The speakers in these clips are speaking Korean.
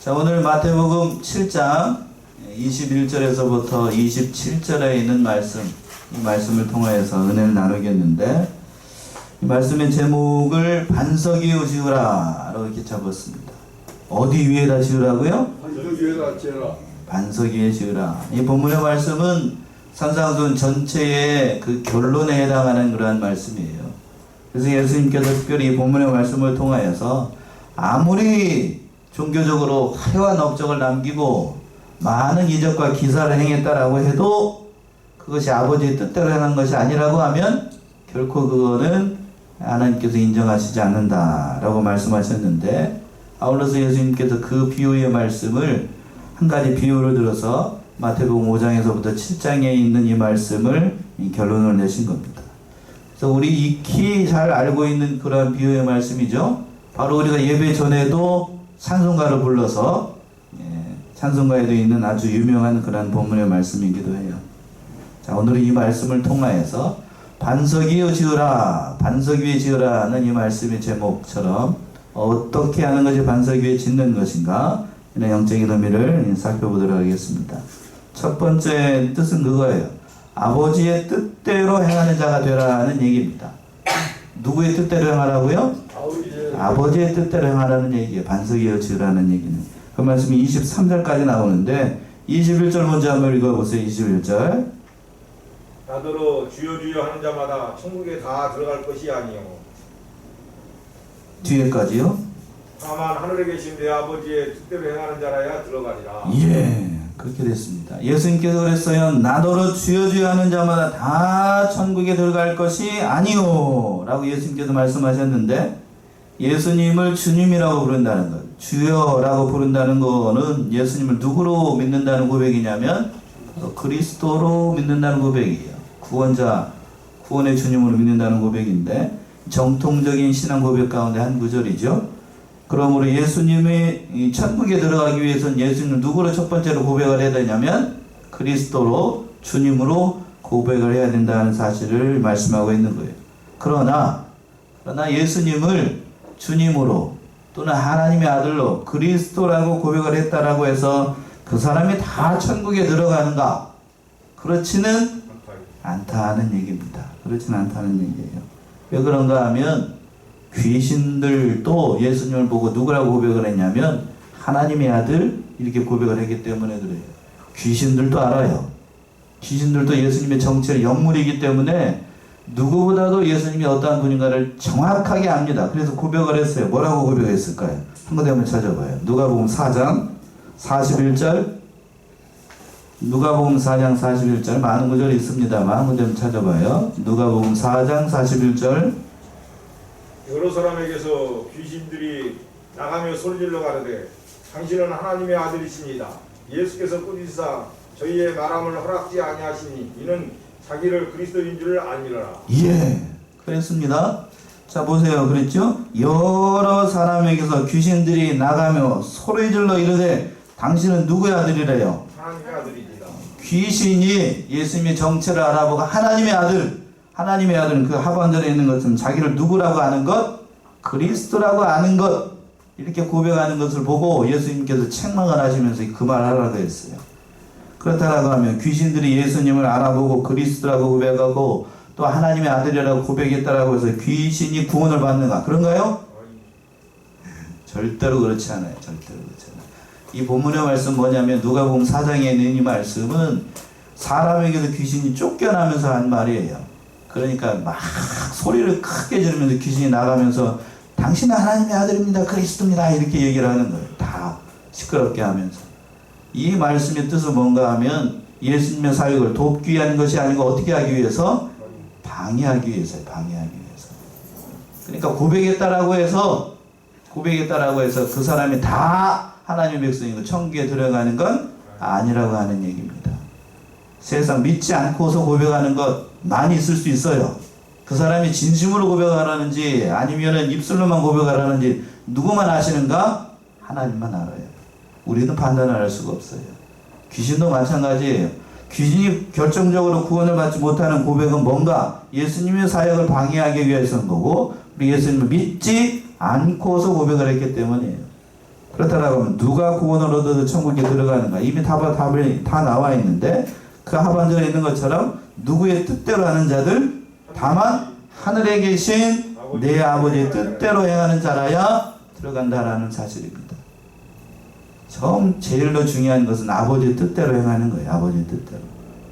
자, 오늘 마태복음 7장 21절에서부터 27절에 있는 말씀, 이 말씀을 통하여서 은혜를 나누겠는데, 이 말씀의 제목을 반석 위에 지으라 라고 이렇게 잡았습니다. 어디 위에다 지으라고요? 반석 위에다 지으라. 반석 위에 지으라. 이 본문의 말씀은 산상수훈 전체의 그 결론에 해당하는 그러한 말씀이에요. 그래서 예수님께서 특별히 이 본문의 말씀을 통하여서 아무리 종교적으로 화려한 업적을 남기고 많은 이적과 기사를 행했다라고 해도 그것이 아버지의 뜻대로 행한 것이 아니라고 하면 결코 그거는 하나님께서 인정하시지 않는다라고 말씀하셨는데, 아울러서 예수님께서 그 비유의 말씀을 한 가지 비유를 들어서 마태복음 5장에서부터 7장에 있는 이 말씀을 결론을 내신 겁니다. 그래서 우리 익히 잘 알고 있는 그런 비유의 말씀이죠. 바로 우리가 예배 전에도 찬송가를 불러서 찬송가에도 있는 아주 유명한 그런 본문의 말씀이기도 해요. 자, 오늘은 이 말씀을 통하여서 반석 위에 지으라, 반석 위에 지으라는 이 말씀의 제목처럼 어떻게 하는 것이 반석 위에 짓는 것인가, 이런 영적인 의미를 살펴보도록 하겠습니다. 첫 번째 뜻은 그거예요. 아버지의 뜻대로 행하는 자가 되라는 얘기입니다. 누구의 뜻대로 행하라고요? 아버지의 뜻대로 행하라는 얘기예요. 반석 위에 지으라는 얘기는. 그 말씀이 23절까지 나오는데 21절 먼저 한번 읽어보세요. 21절. 나더러 주여 주여 하는 자마다 천국에 다 들어갈 것이 아니요 뒤에까지요? 다만 하늘에 계신 내 아버지의 뜻대로 행하는 자라야 들어가리라. 예, 그렇게 됐습니다. 예수님께서 그랬어요. 나더러 주여 주여 하는 자마다 다 천국에 들어갈 것이 아니요 라고 예수님께서 말씀하셨는데, 예수님을 주님이라고 부른다는 것, 주여라고 부른다는 거는 예수님을 누구로 믿는다는 고백이냐면 그리스도로 믿는다는 고백이에요. 구원자, 구원의 주님으로 믿는다는 고백인데, 정통적인 신앙 고백 가운데 한 구절이죠. 그러므로 예수님이 천국에 들어가기 위해서는 예수님을 누구로 첫 번째로 고백을 해야 되냐면 그리스도로, 주님으로 고백을 해야 된다는 사실을 말씀하고 있는 거예요. 그러나 예수님을 주님으로 또는 하나님의 아들로 그리스도라고 고백을 했다라고 해서 그 사람이 다 천국에 들어가는가? 그렇지는 않다는 얘기입니다. 그렇지는 않다는 얘기예요. 왜 그런가 하면 귀신들도 예수님을 보고 누구라고 고백을 했냐면 하나님의 아들 이렇게 고백을 했기 때문에 그래요. 귀신들도 알아요. 귀신들도 예수님의 정체를 영물이기 때문에 누구보다도 예수님이 어떠한 분인가를 정확하게 압니다. 그래서 고백을 했어요. 뭐라고 고백했을까요? 한 군데 한번 찾아봐요. 누가복음 4장 41절. 누가복음 4장 41절. 많은 구절이 있습니다만 한 군데 한번 찾아봐요. 누가복음 4장 41절. 여러 사람에게서 귀신들이 나가며 소리질러 가르되 당신은 하나님의 아들이십니다. 예수께서 꾸짖으사 저희의 말함을 허락지 아니하시니 이는 자기를 그리스도인 줄 아니라. 예, 그랬습니다. 자, 보세요. 그랬죠? 여러 사람에게서 귀신들이 나가며 소리질러 이르되 당신은 누구의 아들이래요? 하나님의 아들이니라. 귀신이 예수님의 정체를 알아보고 하나님의 아들, 하나님의 아들은 그 하반절에 있는 것은 자기를 누구라고 아는 것, 그리스도라고 아는 것, 이렇게 고백하는 것을 보고 예수님께서 책망을 하시면서 그 말을 하라고 했어요. 그렇다고 하면 귀신들이 예수님을 알아보고 그리스도라고 고백하고 또 하나님의 아들이라고 고백했다라고 해서 귀신이 구원을 받는가? 그런가요? 절대로 그렇지 않아요. 절대로 그렇지 않아요. 이 본문의 말씀 뭐냐면 누가복음 4장에 있는 이 말씀은 사람에게서 귀신이 쫓겨나면서 한 말이에요. 그러니까 막 소리를 크게 지르면서 귀신이 나가면서 당신은 하나님의 아들입니다. 그리스도입니다. 이렇게 얘기를 하는 거예요. 다 시끄럽게 하면서. 이 말씀의 뜻은 뭔가 하면 예수님의 사역을 돕기 위한 것이 아니고 어떻게 하기 위해서? 방해하기 위해서요. 방해하기 위해서. 그러니까 고백했다라고 해서 그 사람이 다 하나님의 백성이고 천국에 들어가는 건 아니라고 하는 얘기입니다. 세상 믿지 않고서 고백하는 것 많이 있을 수 있어요. 그 사람이 진심으로 고백하라는지 아니면은 입술로만 고백하라는지 누구만 아시는가? 하나님만 알아요. 우리는 판단을 할 수가 없어요. 귀신도 마찬가지예요. 귀신이 결정적으로 구원을 받지 못하는 고백은 뭔가? 예수님의 사역을 방해하기 위해서인 거고, 우리 예수님을 믿지 않고서 고백을 했기 때문이에요. 그렇다고 하면 누가 구원을 얻어도 천국에 들어가는가? 이미 답이 다 나와 있는데 그 하반절에 있는 것처럼 누구의 뜻대로 하는 자들 다만 하늘에 계신 내 아버지의 뜻대로 행하는 자라야 들어간다라는 사실입니다. 제일로 중요한 것은 아버지의 뜻대로 행하는 거예요. 아버지의 뜻대로.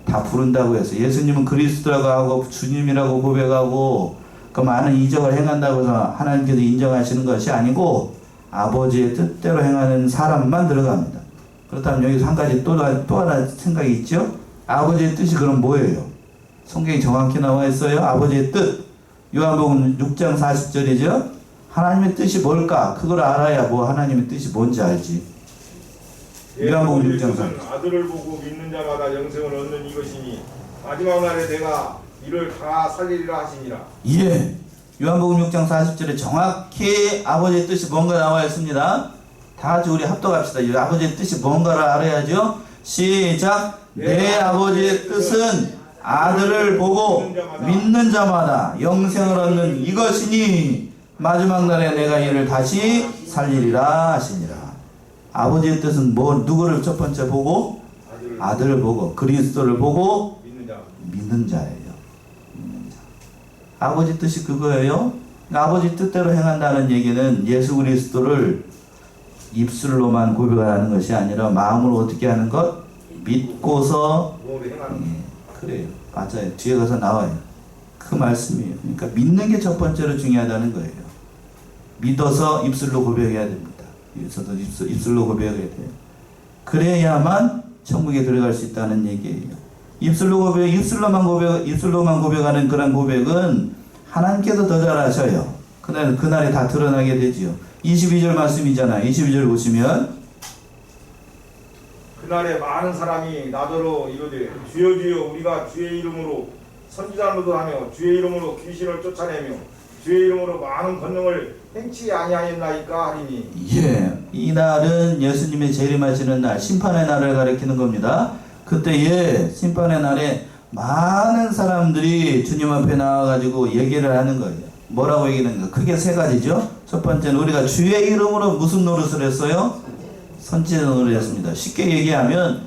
다 부른다고 해서 예수님은 그리스도라고 하고 주님이라고 고백하고 그 많은 이적을 행한다고 해서 하나님께서 인정하시는 것이 아니고 아버지의 뜻대로 행하는 사람만 들어갑니다. 그렇다면 여기서 한 가지 또 하나 생각이 있죠? 아버지의 뜻이 그럼 뭐예요? 성경이 정확히 나와 있어요. 아버지의 뜻. 요한복음 6장 40절이죠. 하나님의 뜻이 뭘까? 그걸 알아야 뭐 하나님의 뜻이 뭔지 알지. 요한복음 6장 40절. 아들을 보고 믿는 자마다 영생을 얻는 이것이니 마지막 날에 내가 이를 다 살리리라 하시니라. 예. 요한복음 6장 40절에 정확히 아버지의 뜻이 뭔가 나와 있습니다. 다 같이 우리 합독합시다. 이 아버지의 뜻이 뭔가를 알아야죠. 시작. 내 아버지의 뜻은 아들을 보고 믿는 자마다 영생을 얻는 이것이니 마지막 날에 내가 이를 다시 살리리라 하시니라. 아버지의 뜻은 누구를 첫 번째 보고? 아들을 보고 그리스도를 보고 믿는 자예요. 믿는 자. 아버지 뜻이 그거예요. 아버지 뜻대로 행한다는 얘기는 예수 그리스도를 입술로만 고백하는 것이 아니라 마음으로 어떻게 하는 것? 믿고서 그래요. 맞아요. 뒤에 가서 나와요. 그 말씀이에요. 그러니까 믿는 게 첫 번째로 중요하다는 거예요. 믿어서 입술로 고백해야 됩니다. 입술로 고백해야 돼요. 그래야만 천국에 들어갈 수 있다는 얘기예요. 입술로만 고백하는 그런 고백은 하나님께서 더 잘하셔요. 그날에 다 드러나게 되지요. 22절 말씀이잖아요. 22절 보시면 그날에 많은 사람이 나더러 이르되 주여 주여 우리가 주의 이름으로 선지자 노릇하며 주의 이름으로 귀신을 쫓아내며 주의 이름으로 많은 권능을 행치 아니하였나이까 하리니. 예, 이 날은 예수님의 재림하시는 날, 심판의 날을 가리키는 겁니다. 그때에 심판의 날에 많은 사람들이 주님 앞에 나와가지고 얘기를 하는 거예요. 뭐라고 얘기하는가? 크게 세 가지죠. 첫 번째는 우리가 주의 이름으로 무슨 노릇을 했어요? 선지자 노릇을 했습니다. 쉽게 얘기하면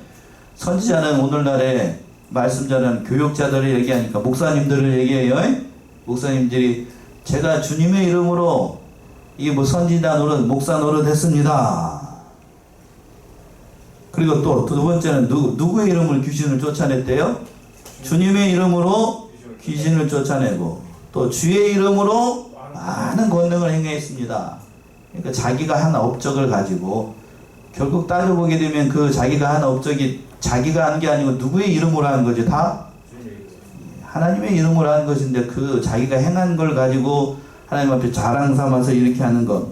선지자는 오늘날에 말씀자는 교육자들을 얘기하니까 목사님들을 얘기해요. 목사님들이 제가 주님의 이름으로 이 선지자 노릇, 목사 노릇 했습니다. 그리고 또 두 번째는 누구의 이름으로 귀신을 쫓아냈대요? 주님의 이름으로 귀신을 쫓아내고 또 주의 이름으로 많은 권능을 행했습니다. 그러니까 자기가 한 업적을 가지고 결국 따져보게 되면 그 자기가 한 업적이 자기가 한 게 아니고 누구의 이름으로 한 거지? 다 하나님의 이름으로 한 것인데 그 자기가 행한 걸 가지고 하나님 앞에 자랑 삼아서 이렇게 하는 것,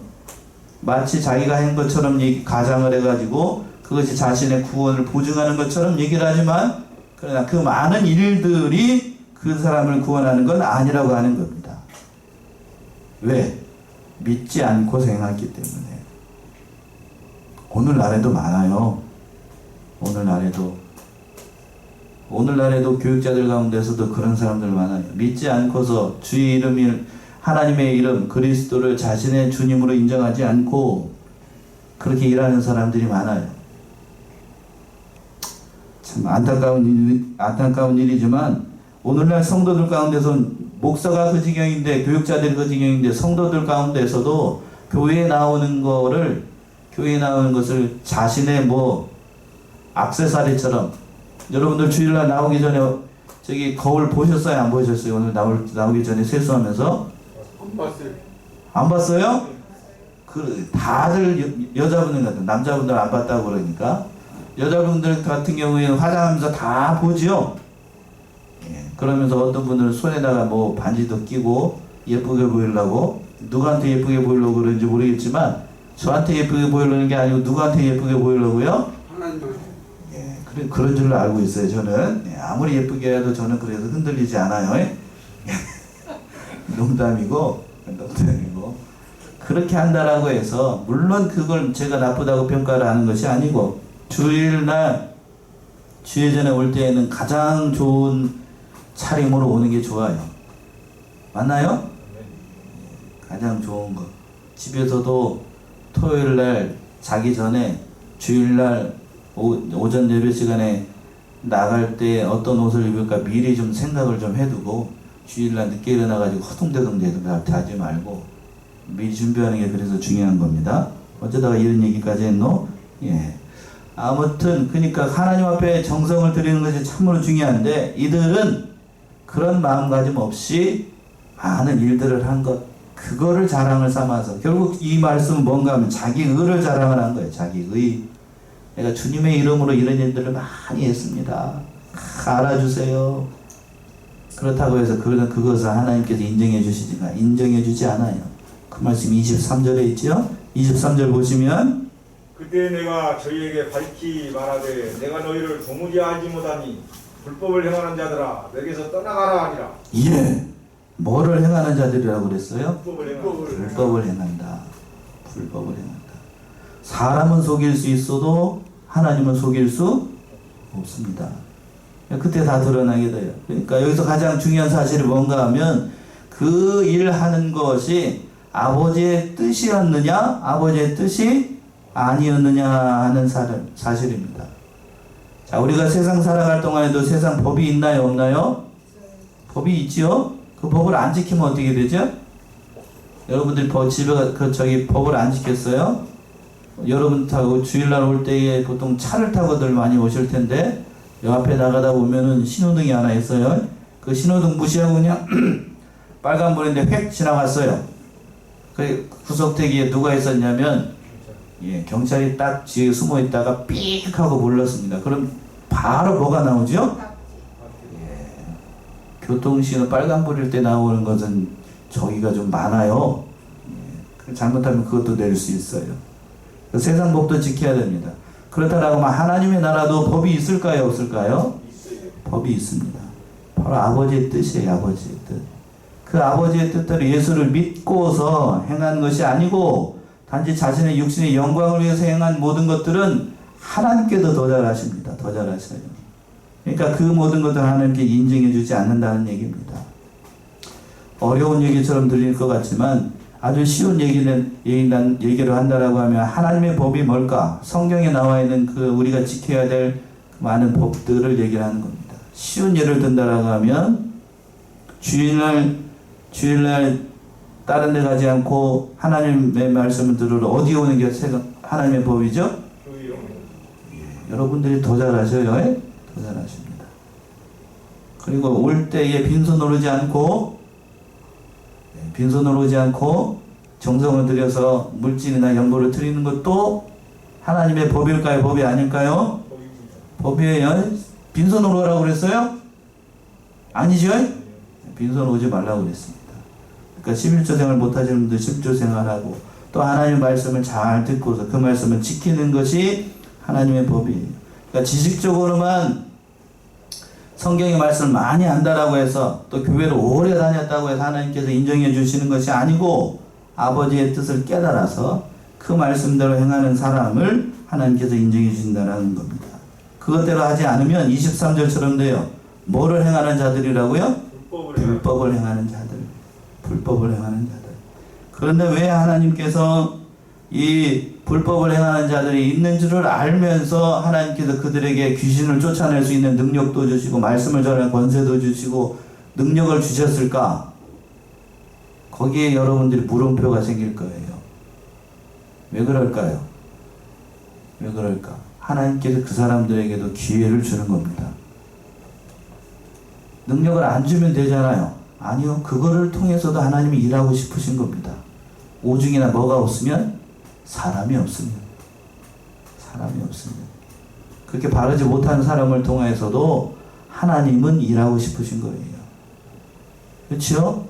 마치 자기가 한 것처럼 가장을 해가지고 그것이 자신의 구원을 보증하는 것처럼 얘기를 하지만 그러나 그 많은 일들이 그 사람을 구원하는 건 아니라고 하는 겁니다. 왜? 믿지 않고서 행했기 때문에. 오늘날에도 많아요. 오늘날에도 교육자들 가운데서도 그런 사람들 많아요. 믿지 않고서 주의 이름을, 하나님의 이름 그리스도를 자신의 주님으로 인정하지 않고 그렇게 일하는 사람들이 많아요. 참 안타까운 일이지만 오늘날 성도들 가운데서 목사가 그 지경인데 교육자들이 그 지경인데 성도들 가운데서도 교회에 나오는 것을 자신의 악세사리처럼. 여러분들 주일날 나오기 전에 저기 거울 보셨어요? 안 보셨어요? 오늘 나오기 전에 세수하면서? 안 봤어요? 다들 여자분들 같은, 남자분들 안 봤다고 그러니까. 여자분들 같은 경우에는 화장하면서 다 보죠? 예, 그러면서 어떤 분들은 손에다가 반지도 끼고 예쁘게 보이려고, 누구한테 예쁘게 보이려고 그러는지 모르겠지만, 저한테 예쁘게 보이려는 게 아니고 누구한테 예쁘게 보이려고요? 예, 그런 줄로 알고 있어요, 저는. 예, 아무리 예쁘게 해도 저는 그래서 흔들리지 않아요. 농담이고. 그렇게 한다라고 해서, 물론 그걸 제가 나쁘다고 평가를 하는 것이 아니고, 주일날, 주회전에 올 때에는 가장 좋은 차림으로 오는 게 좋아요. 맞나요? 가장 좋은 거. 집에서도 토요일날 자기 전에 주일날 오전 예배 시간에 나갈 때 어떤 옷을 입을까 미리 좀 생각을 좀 해두고 주일날 늦게 일어나가지고 허둥대둥 하지 말고 미리 준비하는 게 그래서 중요한 겁니다. 어쩌다가 이런 얘기까지 했노? 예. 아무튼 그러니까 하나님 앞에 정성을 드리는 것이 참으로 중요한데 이들은 그런 마음가짐 없이 많은 일들을 한 것, 그거를 자랑을 삼아서 결국 이 말씀은 뭔가 하면 자기 의를 자랑을 한 거예요. 자기 의. 내가 주님의 이름으로 이런 일들을 많이 했습니다. 알아주세요. 그렇다고 해서 그것을 하나님께서 인정해 주지 않아요. 그 말씀 23절에 있죠. 23절 보시면 그때 내가 저희에게 밝히 말하되 내가 너희를 도무지 알지 못하니 불법을 행하는 자들아 내게서 떠나가라 하니라. 예. 뭐를 행하는 자들이라고 그랬어요? 불법을 행한다. 불법을 행한다. 사람은 속일 수 있어도 하나님은 속일 수 없습니다. 그때 다 드러나게 돼요. 그러니까 여기서 가장 중요한 사실이 뭔가 하면 그 일을 하는 것이 아버지의 뜻이었느냐 아버지의 뜻이 아니었느냐 하는 사실입니다. 자, 우리가 세상 살아갈 동안에도 세상 법이 있나요 없나요? 법이 있지요. 그 법을 안 지키면 어떻게 되죠? 여러분들이 법을 안 지켰어요? 여러분 타고 주일날 올 때에 보통 차를 타고들 많이 오실 텐데 요 앞에 나가다 보면은 신호등이 하나 있어요. 그 신호등 무시하고 그냥 빨간불인데 획 지나갔어요. 그 구석대기에 누가 있었냐면 경찰이 딱 뒤에 숨어 있다가 삑 하고 불렀습니다. 그럼 바로 뭐가 나오죠? 교통신호 빨간불일 때 나오는 것은 저기가 좀 많아요. 잘못하면 그것도 낼 수 있어요. 세상 법도 지켜야 됩니다. 그렇다라고 하나님의 나라도 법이 있을까요? 없을까요? 법이 있습니다. 바로 아버지의 뜻이에요. 아버지의 뜻. 그 아버지의 뜻대로 예수를 믿고서 행한 것이 아니고 단지 자신의 육신의 영광을 위해서 행한 모든 것들은 하나님께도 더 잘하십니다. 더 잘하셔요. 그러니까 그 모든 것을 하나님께 인정해 주지 않는다는 얘기입니다. 어려운 얘기처럼 들릴 것 같지만 아주 쉬운 얘기를 한다라고 하면 하나님의 법이 뭘까? 성경에 나와 있는 그 우리가 지켜야 될 많은 법들을 얘기를 하는 겁니다. 쉬운 예를 든다라고 하면 주일날 다른 데 가지 않고 하나님의 말씀을 들으러 어디 오는 게 하나님의 법이죠? 여러분들이 더 잘하셔요. 더 잘하십니다. 그리고 올 때에 빈손으로 오지 않고 정성을 들여서 물질이나 연보를 드리는 것도 하나님의 법일까요? 법이 아닐까요? 법이에요. 빈손으로 오라고 그랬어요? 아니죠? 빈손 오지 말라고 그랬습니다. 그러니까 11조 생활 못하시는 분들 10조 생활하고 또 하나님의 말씀을 잘 듣고서 그 말씀을 지키는 것이 하나님의 법이에요. 그러니까 지식적으로만 성경의 말씀을 많이 안다라고 해서 또 교회를 오래 다녔다고 해서 하나님께서 인정해 주시는 것이 아니고 아버지의 뜻을 깨달아서 그 말씀대로 행하는 사람을 하나님께서 인정해 주신다는 겁니다. 그것대로 하지 않으면 23절처럼 돼요. 뭐를 행하는 자들이라고요? 불법을 행하는 자들. 불법을 행하는 자들. 그런데 왜 하나님께서 이 불법을 행하는 자들이 있는 줄을 알면서 하나님께서 그들에게 귀신을 쫓아낼 수 있는 능력도 주시고 말씀을 전하는 권세도 주시고 능력을 주셨을까? 거기에 여러분들이 물음표가 생길 거예요. 왜 그럴까요? 왜 그럴까? 하나님께서 그 사람들에게도 기회를 주는 겁니다. 능력을 안 주면 되잖아요. 아니요. 그거를 통해서도 하나님이 일하고 싶으신 겁니다. 오중이나 뭐가 없으면 사람이 없으면 그렇게 바르지 못한 사람을 통해서도 하나님은 일하고 싶으신 거예요. 그렇죠?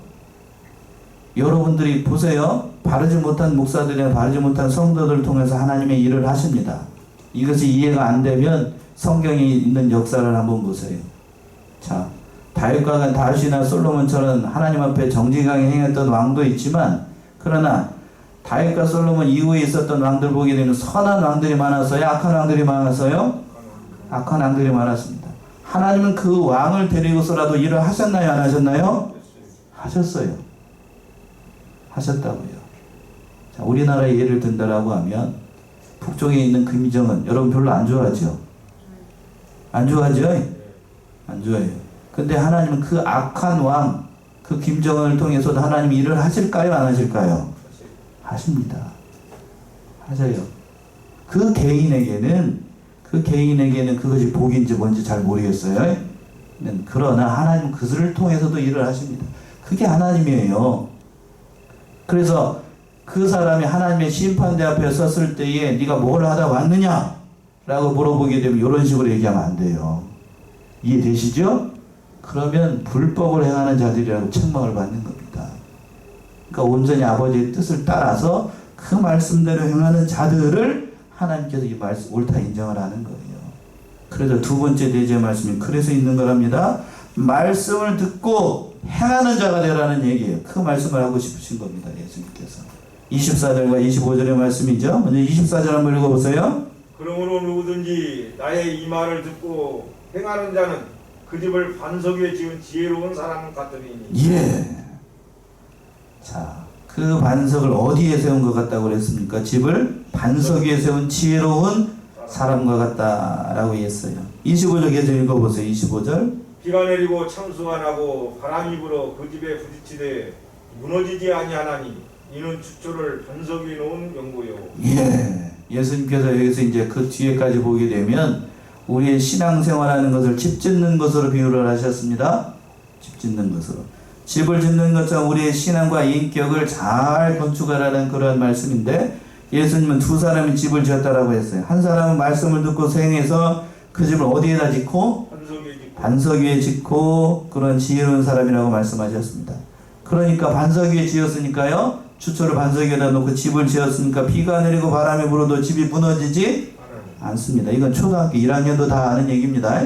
여러분들이 보세요. 바르지 못한 목사들이나 바르지 못한 성도들을 통해서 하나님의 일을 하십니다. 이것이 이해가 안 되면 성경에 있는 역사를 한번 보세요. 자, 다윗이나 솔로몬처럼 하나님 앞에 정직하게 행했던 왕도 있지만 그러나 다윗과 솔로몬 이후에 있었던 왕들 보게 되면 선한 왕들이 많았어요? 악한 왕들이 많았어요? 악한 왕들이 많았습니다. 하나님은 그 왕을 데리고서라도 일을 하셨나요? 안 하셨나요? 하셨어요. 하셨다고요. 자, 우리나라의 예를 든다라고 하면 북쪽에 있는 금정은 여러분 별로 안 좋아하죠? 안 좋아하죠? 안 좋아해요. 근데 하나님은 그 악한 왕, 그 김정은을 통해서도 하나님 일을 하실까요? 안 하실까요? 하십니다. 하셔요. 그 개인에게는 그것이 복인지 뭔지 잘 모르겠어요. 그러나 하나님은 그들을 통해서도 일을 하십니다. 그게 하나님이에요. 그래서 그 사람이 하나님의 심판대 앞에 섰을 때에 네가 뭘 하다 왔느냐? 라고 물어보게 되면 이런 식으로 얘기하면 안 돼요. 이해되시죠? 그러면 불법을 행하는 자들이라고 책망을 받는 겁니다. 그러니까 온전히 아버지의 뜻을 따라서 그 말씀대로 행하는 자들을 하나님께서 이 말씀 옳다 인정을 하는 거예요. 그래서 두 번째 대제 말씀이 그래서 있는 거랍니다. 말씀을 듣고 행하는 자가 되라는 얘기예요. 그 말씀을 하고 싶으신 겁니다. 예수님께서. 24절과 25절의 말씀이죠. 먼저 24절 한번 읽어보세요. 그러므로 누구든지 나의 이 말을 듣고 행하는 자는 그 집을 반석 위에 지은 지혜로운 사람 같으니. 예. 자, 그 반석을 어디에 세운 것 같다고 그랬습니까? 집을 반석 위에 세운 지혜로운 사람과 같다라고 했어요. 25절 계속 읽어보세요. 25절. 비가 내리고 창수가 나고 바람이 불어 그 집에 부딪히되 무너지지 아니하나니 이는 주초를 반석 위에 놓은 연고요. 예. 예수님께서 여기서 이제 그 뒤에까지 보게 되면 우리의 신앙생활하는 것을 집 짓는 것으로 비유를 하셨습니다. 집 짓는 것으로. 집을 짓는 것처럼 우리의 신앙과 인격을 잘 건축하라는 그런 말씀인데 예수님은 두 사람이 집을 지었다라고 했어요. 한 사람은 말씀을 듣고 수행해서 그 집을 어디에다 짓고? 반석 위에 짓고 그런 지혜로운 사람이라고 말씀하셨습니다. 그러니까 반석 위에 지었으니까요. 주초를 반석 위에다 놓고 집을 지었으니까 비가 내리고 바람이 불어도 집이 무너지지 않습니다. 이건 초등학교 1학년도 다 아는 얘기입니다.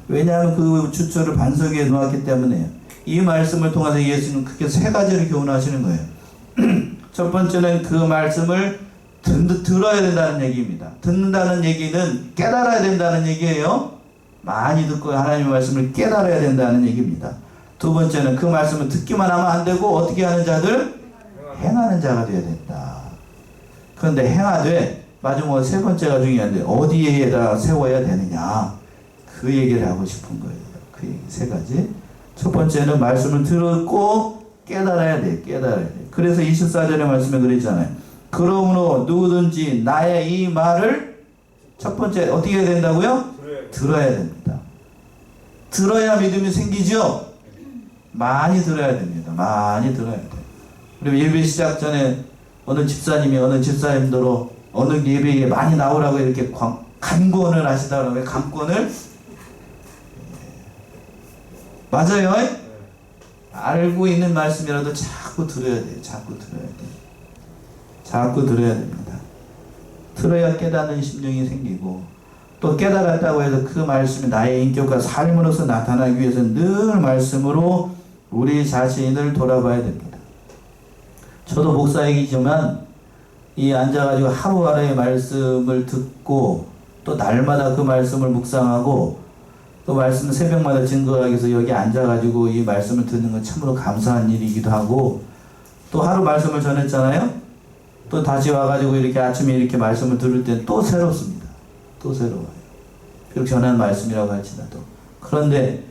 왜냐하면 그 주초를 반석 위에 놓았기 때문에요. 이 말씀을 통해서 예수님은 크게 세 가지를 교훈하시는 거예요. 첫 번째는 그 말씀을 들어야 된다는 얘기입니다. 듣는다는 얘기는 깨달아야 된다는 얘기예요. 많이 듣고 하나님의 말씀을 깨달아야 된다는 얘기입니다. 두 번째는 그 말씀을 듣기만 하면 안 되고 어떻게 하는 자들? 행하는 자가 되어야 된다. 그런데 행하되 마지막 세 번째가 중요한데 어디에다 세워야 되느냐? 그 얘기를 하고 싶은 거예요. 그 얘기 세 가지. 첫 번째는 말씀을 듣고 깨달아야 돼. 깨달아야 돼. 그래서 24절의 말씀에 그랬잖아요. 그러므로 누구든지 나의 이 말을 첫 번째 어떻게 해야 된다고요? 들어야 됩니다. 들어야 믿음이 생기죠? 많이 들어야 됩니다. 많이 들어야 돼요. 그리고 예배 시작 전에 어느 집사님들로 어느 예배에 많이 나오라고 이렇게 간권을 하시더라고요. 간권을. 맞아요. 알고 있는 말씀이라도 자꾸 들어야 돼요. 자꾸 들어야 돼요. 자꾸 들어야 됩니다. 들어야 깨닫는 심령이 생기고 또 깨달았다고 해서 그 말씀이 나의 인격과 삶으로서 나타나기 위해서 늘 말씀으로 우리 자신을 돌아봐야 됩니다. 저도 목사이지만 이 앉아가지고 하루하루의 말씀을 듣고 또 날마다 그 말씀을 묵상하고 또 말씀 새벽마다 증거하기 위해서 여기 앉아가지고 이 말씀을 듣는 건 참으로 감사한 일이기도 하고 또 하루 말씀을 전했잖아요. 또 다시 와가지고 이렇게 아침에 이렇게 말씀을 들을 땐 또 새롭습니다. 또 새로워요. 비록 전한 말씀이라고 할지라도. 그런데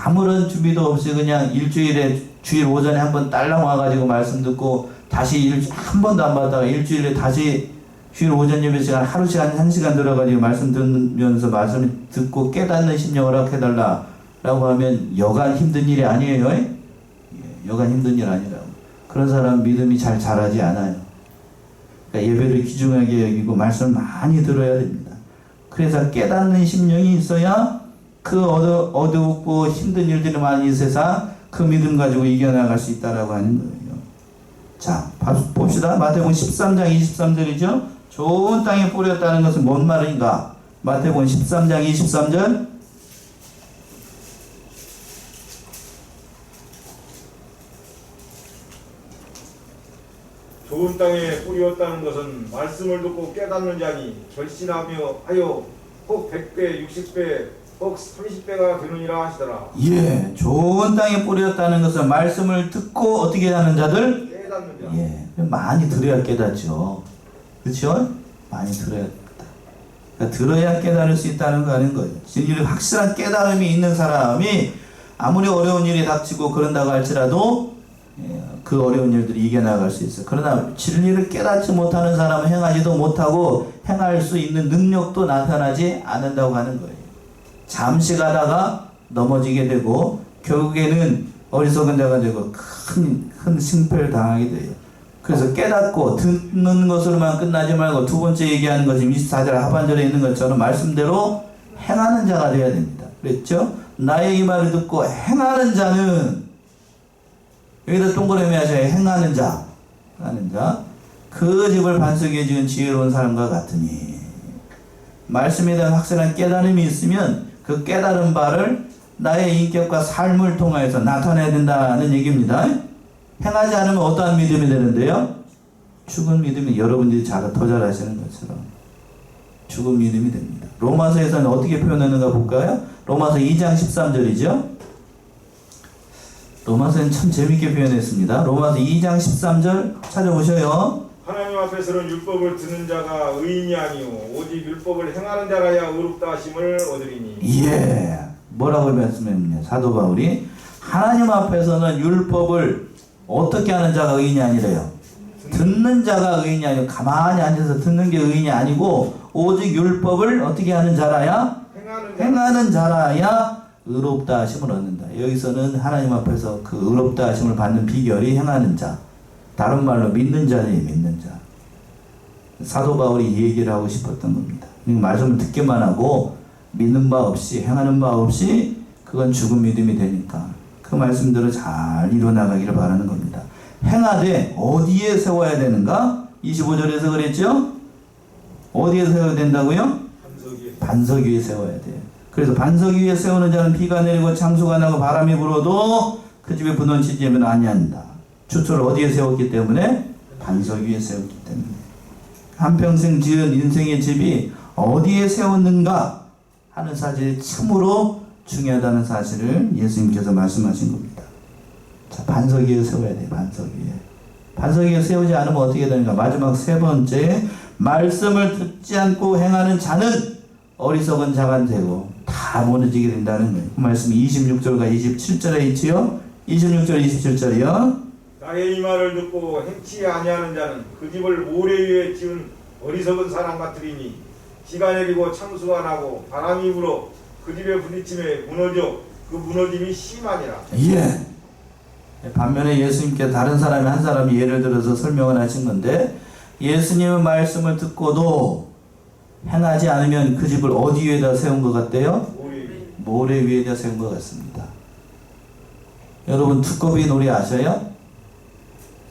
아무런 준비도 없이 그냥 일주일에 주일 오전에 한번 딸랑 와가지고 말씀 듣고 다시 한 번도 안 받다가 일주일에 다시 주일 오전 예배 시간 하루 시간 1시간 들어가지고 말씀 듣면서 말씀을 듣고 깨닫는 심령을 허락해달라 라고 하면 여간 힘든 일이 아니에요. 여간 힘든 일 아니라고. 그런 사람은 믿음이 잘 자라지 않아요. 그러니까 예배를 귀중하게 여기고 말씀을 많이 들어야 됩니다. 그래서 깨닫는 심령이 있어야 그 어둡고 힘든 일들이 많은 이 세상 그 믿음 가지고 이겨나갈 수 있다라고 하는 거예요. 자, 봅시다. 마태복음 13장 23절이죠. 좋은 땅에 뿌렸다는 것은 뭔 말인가? 마태복음 13장 23절. 좋은 땅에 뿌렸다는 것은 말씀을 듣고 깨닫는 자니 결신하며 하여 혹 100배, 60배, 혹 30배가 되느니라 하시더라. 예, 좋은 땅에 뿌렸다는 것은 말씀을 듣고 어떻게 하는 자들? 깨닫는 자. 예, 많이 들어야 깨닫죠. 그렇죠? 많이 들어야 됩니다. 그러니까 들어야 깨달을 수 있다는 거 하는 거예요. 진리를 확실한 깨달음이 있는 사람이 아무리 어려운 일이 닥치고 그런다고 할지라도 그 어려운 일들이 이겨나갈 수 있어요. 그러나 진리를 깨닫지 못하는 사람은 행하지도 못하고 행할 수 있는 능력도 나타나지 않는다고 하는 거예요. 잠시 가다가 넘어지게 되고 결국에는 어리석은 자가 되고 큰 승패를 당하게 돼요. 그래서 깨닫고 듣는 것으로만 끝나지 말고 두 번째 얘기하는 것이 24절 하반절에 있는 것처럼 말씀대로 행하는 자가 되어야 됩니다. 그랬죠? 나의 이 말을 듣고 행하는 자는, 여기다 동그라미 하셔야 행하는 자, 하는 자, 그 집을 반석에 지은 지혜로운 사람과 같으니. 말씀에 대한 확실한 깨달음이 있으면 그 깨달은 바를 나의 인격과 삶을 통해서 나타내야 된다는 얘기입니다. 행하지 않으면 어떠한 믿음이 되는데요? 죽은 믿음이, 여러분들이 더 잘하시는 것처럼 죽은 믿음이 됩니다. 로마서에서는 어떻게 표현하는가 볼까요? 로마서 2장 13절이죠. 로마서는 참 재밌게 표현했습니다. 로마서 2장 13절 찾아보셔요. 하나님 앞에서는 율법을 듣는 자가 의인이 아니요 오직 율법을 행하는 자라야 의롭다 하심을 얻으리니. 예, 뭐라고 말씀했냐? 사도 바울이 하나님 앞에서는 율법을 어떻게 하는 자가 의인이 아니래요. 듣는 자가 의인이 아니고 가만히 앉아서 듣는 게 의인이 아니고 오직 율법을 어떻게 하는 자라야? 행하는 자라야 의롭다 하심을 얻는다. 여기서는 하나님 앞에서 그 의롭다 하심을 받는 비결이 행하는 자, 다른 말로 믿는 자예요. 믿는 자. 사도 바울이 이 얘기를 하고 싶었던 겁니다. 말씀을 듣기만 하고 믿는 바 없이 행하는 바 없이 그건 죽은 믿음이 되니까 그 말씀대로 잘 이루어나가기를 바라는 겁니다. 행하되 어디에 세워야 되는가? 25절에서 그랬죠? 어디에 세워야 된다고요? 반석 위에 세워야 돼요. 그래서 반석 위에 세우는 자는 비가 내리고 창수가 나고 바람이 불어도 그 집에 분원치지 아니한다. 주초를 어디에 세웠기 때문에? 반석 위에 세웠기 때문에. 한평생 지은 인생의 집이 어디에 세웠는가 하는 사실이 참으로 중요하다는 사실을 예수님께서 말씀하신 겁니다. 자, 반석 위에 세워야 돼요. 반석 위에. 반석 위에 세우지 않으면 어떻게 되는가? 마지막 세 번째, 말씀을 듣지 않고 행하는 자는 어리석은 자가 되고 다 무너지게 된다는 거예요. 그 말씀이 26절과 27절에 있지요. 26절, 27절이요. 나의 이 말을 듣고 행치 아니하는 자는 그 집을 모래 위에 지은 어리석은 사람 같으리니 비가 내리고 창수가 나고 바람이 불어 그 집에 부딪힘에 무너져 그 무너짐이 심하니라. 예. 반면에 예수님께 다른 사람이 한 사람이 예를 들어서 설명을 하신 건데, 예수님의 말씀을 듣고도 행하지 않으면 그 집을 어디 위에다 세운 것 같대요? 모래 위에다 세운 것 같습니다. 여러분 두꺼비 놀이 아셔요?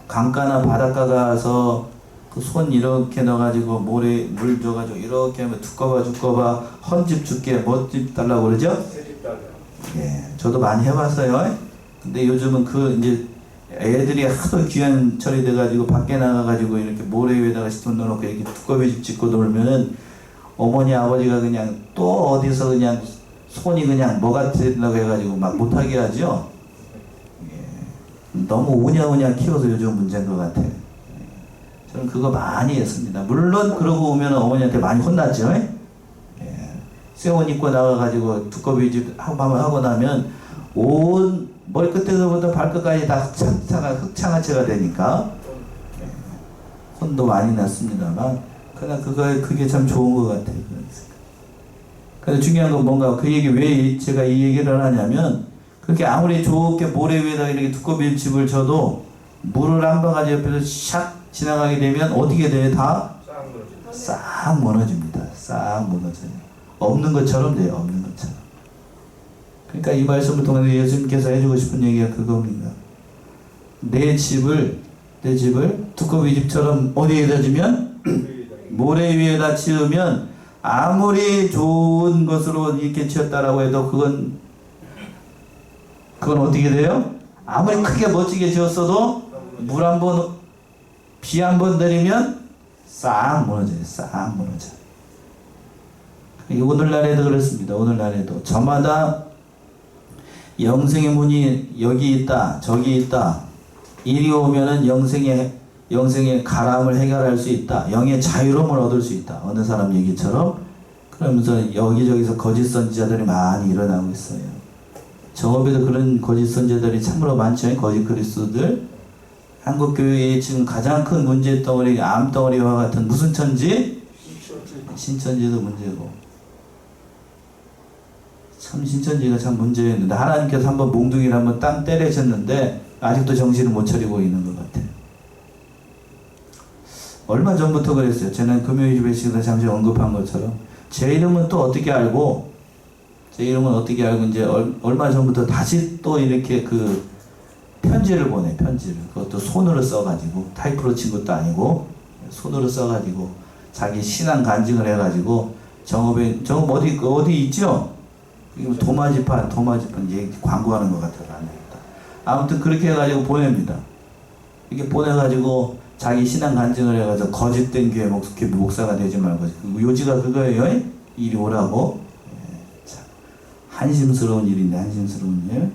강가나 바닷가 가서 그 손 이렇게 넣어가지고 모래 물 줘가지고 이렇게 하면 두꺼봐 헌집 줄게 멋집 달라고 그러죠? 새집 달라. 예, 저도 많이 해봤어요. 근데 요즘은 그 이제 애들이 하도 귀한 철이 돼가지고 밖에 나가가지고 이렇게 모래 위에다가 돈 넣어놓고 이렇게 두꺼비집 짓고 놀면은 어머니 아버지가 그냥 또 어디서 그냥 손이 그냥 뭐가 된다고 해가지고 막 못하게 하죠. 예, 너무 오냐오냐 키워서 요즘 문제인 것 같아요. 저는 그거 많이 했습니다. 물론 그러고 오면 어머니한테 많이 혼났죠. 예, 쇠옷 입고 나가가지고 두꺼비집 하고 나면 온 머리끝에서부터 발끝까지 다 흑창아체가 되니까 예, 혼도 많이 났습니다만 그러나 그게 참 좋은 것 같아요. 근데 중요한 건 뭔가 그 얘기 왜 제가 이 얘기를 하냐면 그렇게 아무리 좋게 모래 위에다가 이렇게 두꺼비 집을 쳐도 물을 한 바가지 옆에서 샥 지나가게 되면 어떻게 돼요? 다 싹 무너집니다. 싹 무너져요. 없는 것처럼 돼요. 없는 것처럼. 그러니까 이 말씀을 통해서 예수님께서 해주고 싶은 얘기가 그겁니다. 내 집을 두꺼비 집처럼 어디에다 지면? 모래 위에다 지으면 아무리 좋은 것으로 이렇게 지었다라고 해도 그건 어떻게 돼요? 아무리 크게 멋지게 지었어도 물 한 번, 비 한 번 내리면 싹 무너져요. 싹 무너져. 오늘날에도 그렇습니다. 오늘날에도 저마다 영생의 문이 여기 있다, 저기 있다. 이리 오면은 영생의 영생의 가람을 해결할 수 있다. 영의 자유로움을 얻을 수 있다. 어느 사람 얘기처럼. 그러면서 여기저기서 거짓 선지자들이 많이 일어나고 있어요. 정읍에도 그런 거짓 선지자들이 참으로 많죠. 거짓 그리스도들. 한국 교회의 지금 가장 큰 문제 덩어리, 암덩어리와 같은 무슨 천지? 신천지도 문제고. 참 신천지가 참 문제였는데 하나님께서 한번 몽둥이를 한번 땅 때리셨는데 아직도 정신을 못 차리고 있는 것 같아요. 얼마 전부터 그랬어요. 저는 금요일 예배식에서 잠시 언급한 것처럼 제 이름은 또 어떻게 알고 이제 얼마 전부터 다시 또 이렇게 그 편지를 보내. 편지를 그것도 손으로 써가지고 타이프로 친 것도 아니고 손으로 써가지고 자기 신앙 간증을 해가지고 정업 어디 있죠? 도마지판 이제 광고하는 것 같아요. 아무튼 그렇게 해가지고 보냅니다. 이렇게 보내가지고 자기 신앙 간증을 해가지고 거짓된 교회 목사가 되지 말고 요지가 그거예요. 이리 오라고. 한심스러운 일인데 한심스러운 일.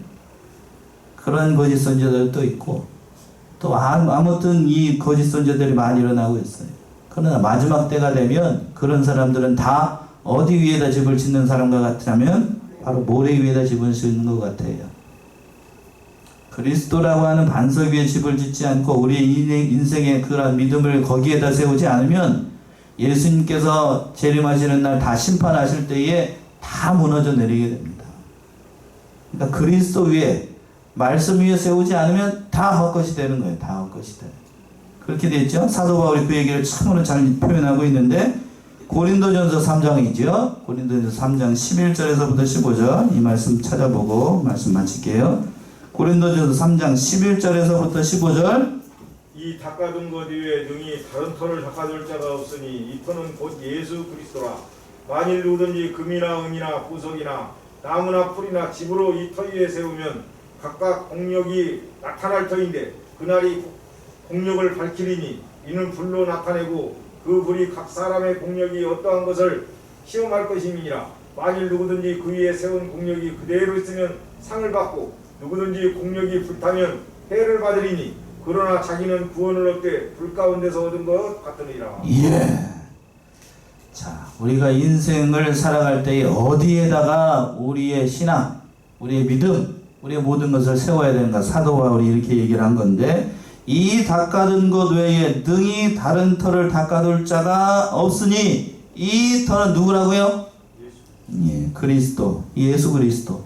그런 거짓 선지자들도 있고 또 아무튼 이 거짓 선지자들이 많이 일어나고 있어요. 그러나 마지막 때가 되면 그런 사람들은 다 어디 위에다 집을 짓는 사람과 같으면 바로 모래 위에다 집을 짓는 것 같아요. 그리스도라고 하는 반석 위에 집을 짓지 않고 우리의 인생의 그런 믿음을 거기에다 세우지 않으면 예수님께서 재림하시는 날 다 심판하실 때에 다 무너져 내리게 됩니다. 그러니까 그리스도 위에 말씀 위에 세우지 않으면 다 헛것이 되는 거예요. 다 헛것이 돼요. 그렇게 됐죠. 사도 바울이 그 얘기를 참으로 잘 표현하고 있는데 고린도전서 3장이죠. 고린도전서 3장 11절에서부터 15절 이 말씀 찾아보고 말씀 마칠게요. 고린도전서 3장 11절에서부터 15절 이 닦아둔 것 이외에 능히 다른 터를 닦아둘 자가 없으니 이 터는 곧 예수 그리스도라. 만일 누구든지 금이나 은이나 보석이나 나무나 풀이나 집으로 이 터 위에 세우면 각각 공력이 나타날 터인데 그날이 공력을 밝히리니 이는 불로 나타내고 그 불이 각 사람의 공력이 어떠한 것을 시험할 것임이니라. 만일 누구든지 그 위에 세운 공력이 그대로 있으면 상을 받고 누구든지 공력이 불타면 해를 받으리니 그러나 자기는 구원을 얻되 불 가운데서 얻은 것 같으니라. 예. 자, 우리가 인생을 살아갈 때에 어디에다가 우리의 신앙, 우리의 믿음, 우리의 모든 것을 세워야 되는가? 사도 바울이 이렇게 얘기를 한 건데 이 닦아둔 것 외에 능히 다른 터를 닦아둘 자가 없으니 이 터는 누구라고요? 예, 그리스도, 예수 그리스도.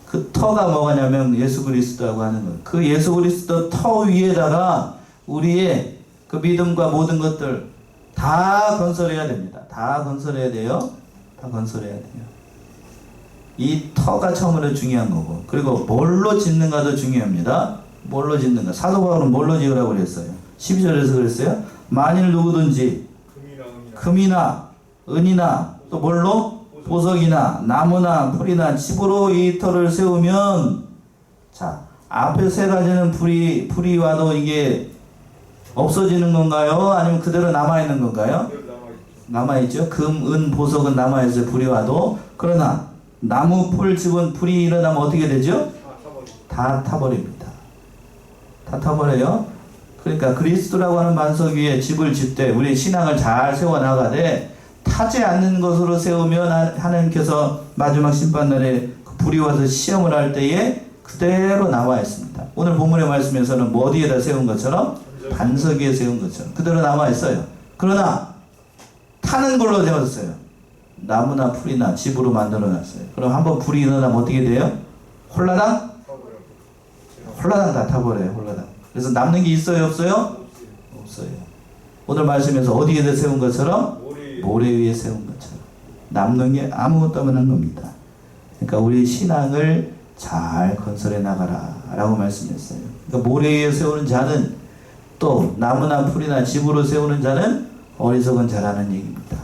그 터가 뭐냐면 예수 그리스도라고 하는 거예요. 그 예수 그리스도 터 위에다가 우리의 그 믿음과 모든 것들 다 건설해야 됩니다. 다 건설해야 돼요. 다 건설해야 돼요. 이 터가 처음으로 중요한 거고 그리고 뭘로 짓는가도 중요합니다. 뭘로 짓는가? 사도 바울은 뭘로 지으라고 그랬어요? 12절에서 그랬어요. 만일 누구든지 금이나 은이나 또 뭘로? 보석이나 나무나 풀이나 집으로 이 터를 세우면 자 앞에 세 가지는 풀이 와도 이게 없어지는 건가요? 아니면 그대로 남아있는 건가요? 남아있죠. 금, 은, 보석은 남아있어요. 불이 와도. 그러나 나무, 풀, 집은 불이 일어나면 어떻게 되죠? 다 타버립니다. 다 타버려요. 그러니까 그리스도라고 하는 반석 위에 집을 짓되 우리 신앙을 잘 세워나가되 타지 않는 것으로 세우면 하나님께서 마지막 심판날에 불이 와서 시험을 할 때에 그대로 남아 있습니다. 오늘 본문의 말씀에서는 뭐 어디에다 세운 것처럼 반석 위에 세운 것처럼 그대로 남아 있어요. 그러나 타는 걸로 세웠어요. 나무나 풀이나 집으로 만들어 놨어요. 그럼 한번 불이 일어나면 어떻게 돼요? 홀라당? 홀라당 다 타버려요. 홀라당. 그래서 남는 게 있어요? 없어요? 없어요. 오늘 말씀에서 어디에다 세운 것처럼? 모래 위에 세운 것처럼. 남는 게 아무것도 없는 겁니다. 그러니까 우리 신앙을 잘 건설해 나가라 라고 말씀했어요. 그러니까 모래 위에 세우는 자는 또 나무나 풀이나 집으로 세우는 자는 어리석은 자라는 얘기입니다.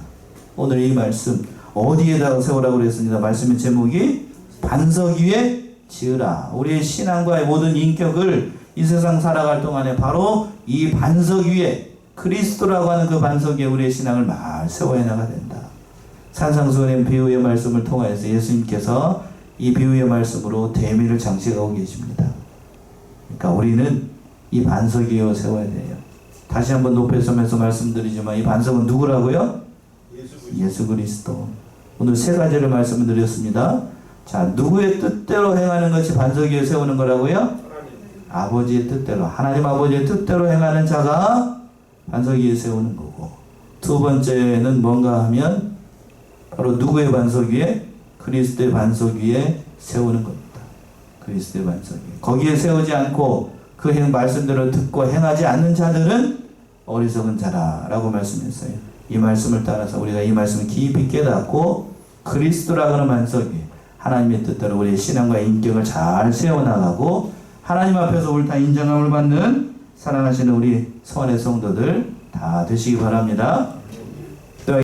오늘 이 말씀 어디에다가 세우라고 그랬습니다. 말씀의 제목이 반석 위에 지으라. 우리의 신앙과의 모든 인격을 이 세상 살아갈 동안에 바로 이 반석 위에 그리스도라고 하는 그 반석 위에 우리의 신앙을 말 세워야 나가야 된다. 산상수훈의 비유의 말씀을 통하여서 예수님께서 이 비유의 말씀으로 대미를 장식하고 계십니다. 그러니까 우리는 이 반석 위에 세워야 돼요. 다시 한번 높여서면서 말씀드리지만 이 반석은 누구라고요? 예수 그리스도. 오늘 세 가지를 말씀을 드렸습니다. 자, 누구의 뜻대로 행하는 것이 반석 위에 세우는 거라고요? 하나님. 아버지의 뜻대로, 하나님 아버지의 뜻대로 행하는 자가 반석 위에 세우는 거고, 두 번째는 뭔가 하면 바로 누구의 반석 위에? 그리스도의 반석 위에 세우는 겁니다. 그리스도의 반석 위에. 거기에 세우지 않고 그 말씀대로 듣고 행하지 않는 자들은 어리석은 자라라고 말씀했어요. 이 말씀을 따라서 우리가 이 말씀을 깊이 깨닫고 그리스도라고 하는 반석 위에 하나님의 뜻대로 우리의 신앙과 인격을 잘 세워나가고 하나님 앞에서 옳다 인정함을 받는 사랑하시는 우리 서원의 성도들 다 되시기 바랍니다.